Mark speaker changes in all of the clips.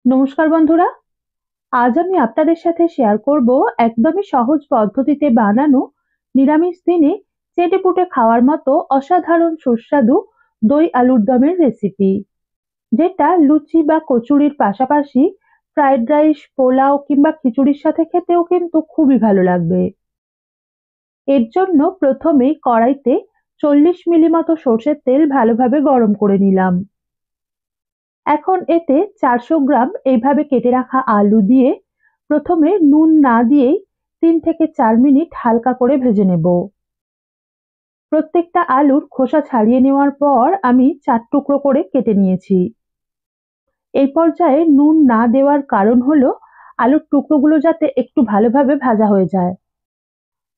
Speaker 1: নমস্কার বন্ধুরা, আজ আমি আপনাদের সাথে শেয়ার করব একদমই সহজ পদ্ধতিতে বানানো নিরামিষ দিনে চেটেপুটে খাওয়ার মতো অসাধারণ সুস্বাদু দই আলুর দমের রেসিপি, যেটা লুচি বা কচুরির পাশাপাশি ফ্রাইড রাইস, পোলাও কিংবা খিচুড়ির সাথে খেতেও কিন্তু খুবই ভালো লাগবে। এর জন্য প্রথমেই কড়াইতে 40 মিলি মতো সর্ষের তেল ভালোভাবে গরম করে নিলাম। এখন এতে 400 গ্রাম এইভাবে কেটে রাখা আলু দিয়ে প্রথমে নুন না দিয়েই 3 থেকে 4 মিনিট হালকা করে ভেজে নেব। প্রত্যেকটা আলুর খোসা ছাড়িয়ে নেওয়ার পর আমি 4 টুকরো করে কেটে নিয়েছি। এই পর্যায়ে নুন না দেওয়ার কারণ হলো আলুর টুকরোগুলো যাতে একটু ভালোভাবে ভাজা হয়ে যায়।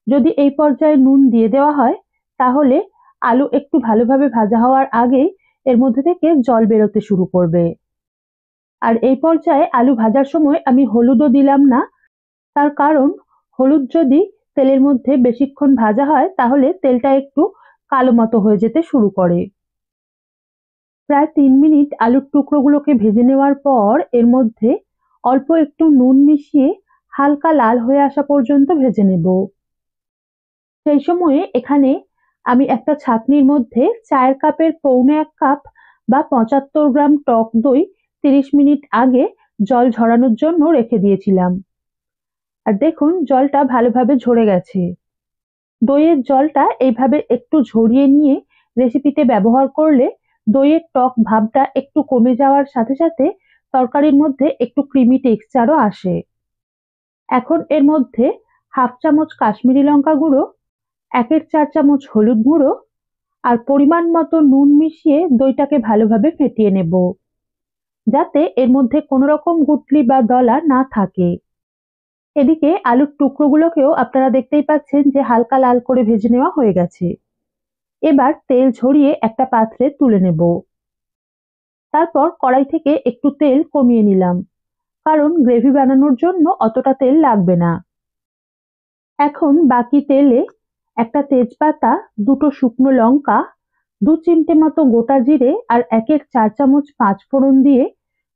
Speaker 1: যদি এই পর্যায়ে নুন দিয়ে দেওয়া হয় তাহলে আলু একটু ভালোভাবে ভাজা হওয়ার আগেই এর মধ্যে থেকে জল বেরোতে শুরু করবে। আর এই পর্যায়ে আলু ভাজার সময় আমি হলুদও দিলাম না, তার কারণ হলুদ যদি তেলের মধ্যে বেশিক্ষণ ভাজা হয় তাহলে তেলটা একটু কালো মতো হয়ে যেতে শুরু করে। প্রায় 3 মিনিট আলুর টুকরোগুলোকে ভেজে নেওয়ার পর এর মধ্যে অল্প একটু নুন মিশিয়ে হালকা লাল হয়ে আসা পর্যন্ত ভেজে নেব। সেই সময়ে এখানে আমি একটা ছাঁকনির মধ্যে চায়ের কাপের পৌনে 1 কাপ বা 75 গ্রাম টক দই 30 মিনিট আগে জল ঝরানোর জন্য রেখে দিয়েছিলাম। আর দেখুন জলটা ভালোভাবে ঝরে গেছে। দইয়ের জলটা এইভাবে একটু ঝরিয়ে নিয়ে রেসিপিতে ব্যবহার করলে দইয়ের টক ভাবটা একটু কমে যাওয়ার সাথে সাথে তরকারির মধ্যে একটু ক্রিমি টেক্সচারও আসে। এখন এর মধ্যে হাফ চামচ কাশ্মীরি লঙ্কা গুঁড়ো, 1/4 চামচ হলুদ গুঁড়ো আর পরিমাণ মতো নুন মিশিয়ে দইটাকে ভালোভাবে ফেটিয়ে নেব, যাতে এর মধ্যে কোনো রকম গুটলি বা দলা না থাকে। এদিকে আলুর টুকরোগুলোকেও আপনারা দেখতেই পাচ্ছেন যে হালকা লাল করে ভেজে নেওয়া হয়ে গেছে। এবার তেল ঝরিয়ে একটা পাত্রে তুলে নেব। তারপর কড়াই থেকে একটু তেল কমিয়ে নিলাম, কারণ গ্রেভি বানানোর জন্য অতটা তেল লাগবে না। এখন বাকি তেলে একটা তেজপাতা, দুটো শুকনো লঙ্কা, 2 চিমটে মতো গোটা জিরে আর 1/4 চামচ পাঁচফোড়ন দিয়ে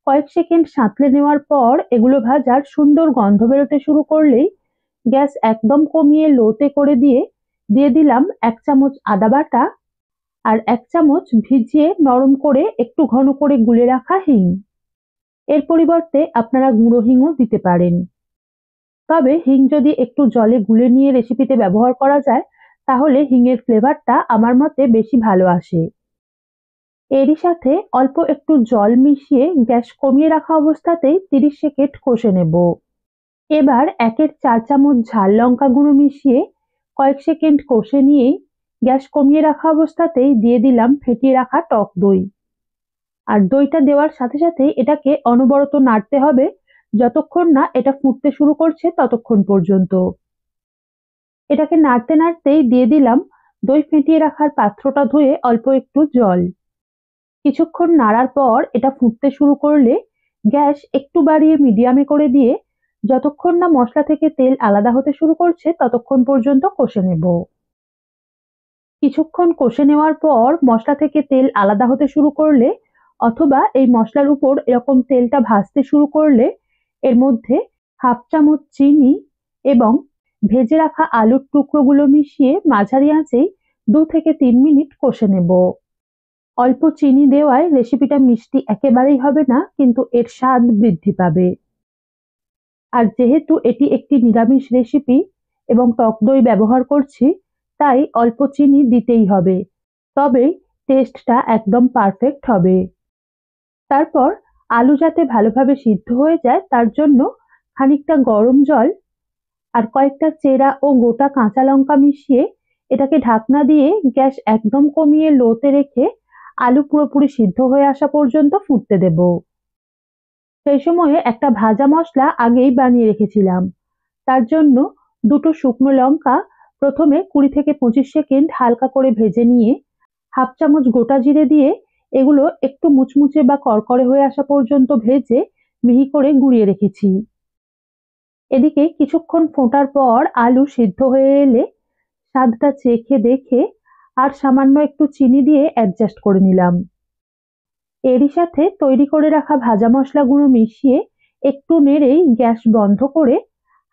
Speaker 1: কয়েক সেকেন্ড সাঁতলে নেওয়ার পর এগুলো ভাজার সুন্দর গন্ধ বেরোতে শুরু করলেই গ্যাস একদম কমিয়ে লোতে করে দিয়ে দিলাম 1 চামচ আদা বাটা আর 1 চামচ ভিজিয়ে নরম করে একটু ঘন করে গুলে রাখা হিং। এর পরিবর্তে আপনারা গুঁড়ো হিংও দিতে পারেন। তবে হিং যদি একটু জলে গুলে নিয়ে রেসিপিতে ব্যবহার করা যায় তাহলে হিংয়ের ফ্লেভারটা আমার মতে বেশি ভালো আসে। এরই সাথে অল্প একটু জল মিশিয়ে গ্যাস কমিয়ে রাখা অবস্থাতেই 30 সেকেন্ড কষে নেব। এবার 1/4 চামচ ঝাল লঙ্কা গুঁড়ো মিশিয়ে কয়েক সেকেন্ড কষে নিয়েই গ্যাস কমিয়ে রাখা অবস্থাতেই দিয়ে দিলাম ফেটিয়ে রাখা টক দই। আর দইটা দেওয়ার সাথে সাথে এটাকে অনবরত নাড়তে হবে যতক্ষণ না এটা ফুটতে শুরু করছে ততক্ষণ পর্যন্ত। এটাকে নাড়তে নাড়তেই দিয়ে দিলাম দই ফেটিয়ে রাখার পাত্রটা ধুয়ে অল্প একটু জল। কিছুক্ষণ নাড়ার পর এটা ফুটতে শুরু করলে গ্যাস একটু বাড়িয়ে মিডিয়ামে করে দিয়ে যতক্ষণ না মশলা থেকে তেল আলাদা হতে শুরু করছে ততক্ষণ পর্যন্ত কষে নেব। কিছুক্ষণ কষে নেওয়ার পর মশলা থেকে তেল আলাদা হতে শুরু করলে অথবা এই মশলার উপর এরকম তেলটা ভাসতে শুরু করলে এর মধ্যে হাফ চামচ চিনি এবং ভেজে রাখা আলুর টুকরোগুলো মিশিয়ে মাঝারি আঁচেই 2 থেকে 3 মিনিট কষে নেব। অল্প চিনি দেওয়ায় রেসিপিটা মিষ্টি একেবারেই হবে না, কিন্তু এর স্বাদ বৃদ্ধি পাবে। আর যেহেতু এটি একটি নিরামিষ রেসিপি এবং টক দই ব্যবহার করছি, তাই অল্প চিনি দিতেই হবে, তবেই টেস্টটা একদম পারফেক্ট হবে। তারপর আলু যাতে ভালোভাবে সিদ্ধ হয়ে যায় তার জন্য খানিকটা গরম জল আর কয়েকটা চেরা ও গোটা কাঁচা লঙ্কা মিশিয়ে এটাকে ঢাকনা দিয়ে গ্যাস একদম কমিয়ে লোতে রেখে আলু পুরোপুরি সিদ্ধ হয়ে আসা পর্যন্ত ফুটতে দেব। সেই সময়ে একটা ভাজা মশলা আগেই বানিয়ে রেখেছিলাম, তার জন্য দুটো শুকনো লঙ্কা প্রথমে 20 থেকে 25 সেকেন্ড হালকা করে ভেজে নিয়ে হাফ চামচ গোটা জিরে দিয়ে এগুলো একটু মুচমুচে বা কড়কড়ে হয়ে আসা পর্যন্ত ভেজে মিহি করে গুঁড়িয়ে রেখেছি। এদিকে কিছুক্ষণ ফোটার পর আলু সিদ্ধ হয়ে এলে স্বাদটা চেখে দেখে আর সামান্য একটু চিনি দিয়ে অ্যাডজাস্ট করে নিলাম। এরই সাথে তৈরি করে রাখা ভাজা মশলাগুলো মিশিয়ে একটু নেড়েই গ্যাস বন্ধ করে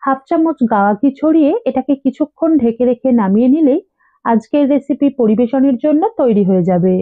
Speaker 1: 1/2 চামচ গাওয়া ঘি ছড়িয়ে এটাকে কিছুক্ষণ ঢেকে রেখে নামিয়ে নিলেই আজকের রেসিপি পরিবেশনের জন্য তৈরি হয়ে যাবে।